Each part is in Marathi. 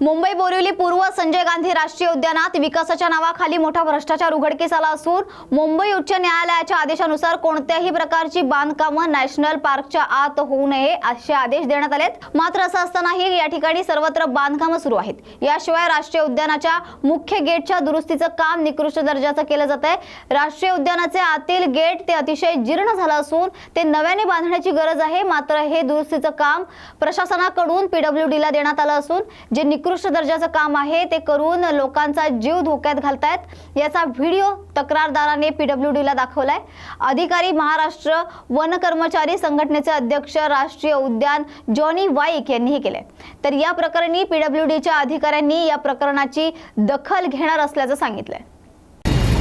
मुंबई बोरिवली पूर्व संजय गांधी राष्ट्रीय उद्यानात विकासाच्या नावाखाली मोठा भ्रष्टाचार उघडकीस आला असून मुंबई उच्च न्यायालयाच्या आदेशानुसार कोणत्याही प्रकारची बांधकामं नॅशनल पार्कच्या आत होऊ नये असे आदेश देण्यात आलेत। मात्र असं असतानाही या ठिकाणी सर्वत्र बांधकामं सुरू आहेत। याशिवाय राष्ट्रीय उद्यानाच्या मुख्य गेटच्या दुरुस्तीचं काम निकृष्ट दर्जाचं केलं जात आहे। राष्ट्रीय उद्यानाचे आतील गेट ते अतिशय जीर्ण झालं असून ते नव्याने बांधण्याची गरज आहे। मात्र हे दुरुस्तीचं काम प्रशासनाकडून पीडब्ल्यूडीला देण्यात आलं असून जे निकृष्ट दर्जाचं काम आहे ते करून लोकांचा जीव धोक्यात घालतायत। याचा व्हिडिओ तक्रारदाराने पीडब्ल्यूडीला दाखवलाय। अधिकारी महाराष्ट्र वन कर्मचारी संघटनेचे अध्यक्ष राष्ट्रीय उद्यान जॉनी वाईक यांनीही केले। तर या प्रकरणी पीडब्ल्यूडीच्या अधिकाऱ्यांनी या प्रकरणाची दखल घेणार असल्याचं सांगितलंय।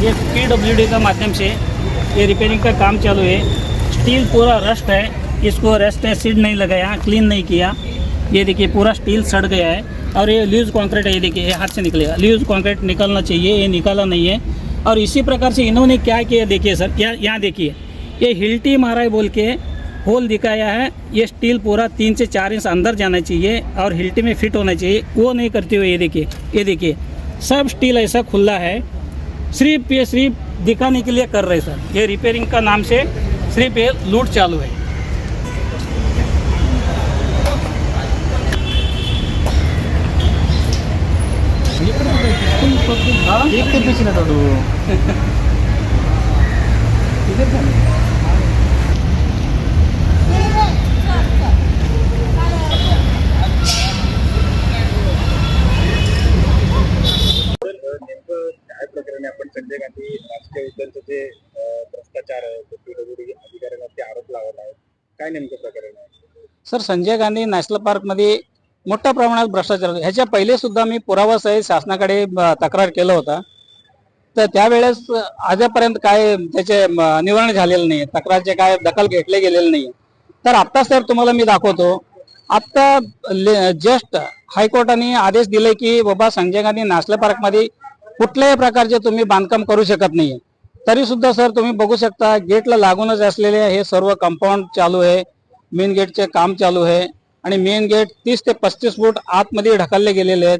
ये पीडब्ल्यूडी का माध्यम से ये रिपेयरिंग का काम चालू है। स्टील पूरा रस्ट है, इसको रेस्ट एसिड नहीं लगाया, क्लीन नहीं किया। ये देखिए पूरा स्टील सड़ गया है और ये लूज कंक्रीट है। ये देखिए ये हाथ से निकलेगा, लूज कंक्रीट निकलना चाहिए, ये निकाला नहीं है। और इसी प्रकार से इन्होंने क्या किया देखिए सर, क्या यहाँ देखिए ये हिल्टी मारा है बोल के होल दिखाया है। ये स्टील पूरा 3 से 4 इंच अंदर जाना चाहिए और हिल्टी में फिट होना चाहिए, वो नहीं करते हुए ये देखिए सब स्टील ऐसा खुला है। सिर्फ दिखाने के लिए कर रहे सर। ये रिपेयरिंग का नाम से सिर्फ ये लूट चालू है। आपण संजय गांधी राष्ट्रीय उद्यानचं जे भ्रष्टाचार आहे पीडब्ल्यूडी अधिकाऱ्यांना ते आरोप लावत आहेत, काय नेमकं प्रकरण आहे? सर, संजय गांधी नॅशनल पार्कमध्ये मोठ्या प्रमाणात भ्रष्टाचार होता। ह्याच्या पहिले सुद्धा मी पुरावासहित शासनाकडे तक्रार केलं होता। तर त्यावेळेस आजपर्यंत काय त्याचे निवारण झालेलं नाही, तक्रारचे काय दखल घेतले गेलेले नाही। तर आता सर तुम्हाला मी दाखवतो, आता जस्ट हायकोर्टाने आदेश दिले की बाबा संजय गांधी नॅशनल पार्कमध्ये कुठल्याही प्रकारचे तुम्ही बांधकाम करू शकत नाही। तरी सुद्धा सर तुम्ही बघू शकता गेटला लागूनच असलेले हे सर्व कंपाऊंड चालू आहे, मेन गेटचे काम चालू आहे आणि मेन गेट 30 ते 35 फूट आतमध्ये ढकलले गेलेले आहेत।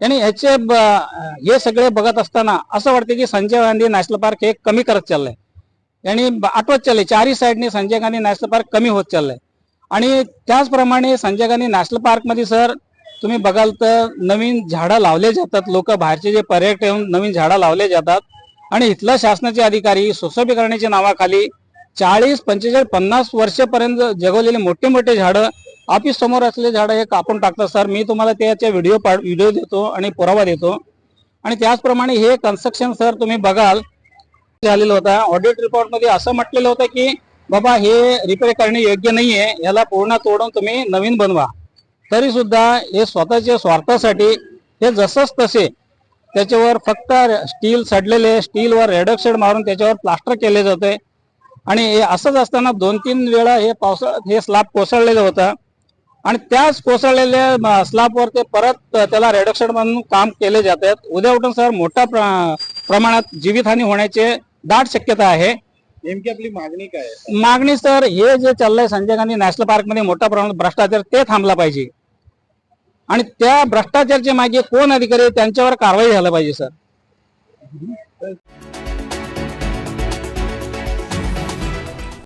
आणि ह्याचे हे सगळे बघत असताना असं वाटते की संजय गांधी नॅशनल पार्क हे कमी करत चाललंय आणि आठवत चाललंय, चारही साईडने संजय गांधी नॅशनल पार्क कमी होत चाललंय। आणि त्याचप्रमाणे संजय गांधी नॅशनल पार्कमध्ये सर तुम्ही बघाल तर नवीन झाडं लावले जातात, लोक बाहेरचे जे पर्यटक येऊन नवीन झाडं लावले जातात आणि इथला शासनाचे अधिकारी सुशोभीकरणाच्या नावाखाली 40, 45, 50 वर्षापर्यंत जगवलेले मोठे मोठे झाडं ऑफिस समोर असलेले झाडं हे कापून टाकतात। सर मी तुम्हाला त्याचे व्हिडिओ देतो आणि पुरावा देतो। आणि त्याचप्रमाणे हे कन्स्ट्रक्शन सर तुम्ही बघाल झालेलं होतं। ऑडिट रिपोर्ट मध्ये असं म्हटलेलं होतं की बाबा हे रिपेअर करणे योग्य नाहीये, याला पूर्ण तोडून तुम्ही नवीन बनवा। तरी सुद्धा हे स्वतःच्या स्वार्थासाठी हे जसंच तसे त्याच्यावर फक्त स्टील सडलेले स्टीलवर रेड ऑक्साईड मारून त्याच्यावर प्लास्टर केले जाते। आणि हे असंच असताना 2-3 वेळा हे पावसाळ्यात हे स्लॅब कोसळलेलं होतं आणि त्याच कोसळलेल्या स्लॅबवर ते परत त्याला रेड ऑक्साईड म्हणून काम केले जातात। उद्या उठून सर मोठ्या प्रमाणात जीवितहानी होण्याचे दाट शक्यता आहे। नेमकी आपली मागणी काय आहे? मागणी सर हे जे चाललंय संजय गांधी नॅशनल पार्कमध्ये मोठ्या प्रमाणात भ्रष्टाचार ते थांबला पाहिजे आणि त्या भ्रष्टाचारच्या मागे कोण अधिकारी त्यांच्यावर कारवाई झाली पाहिजे सर।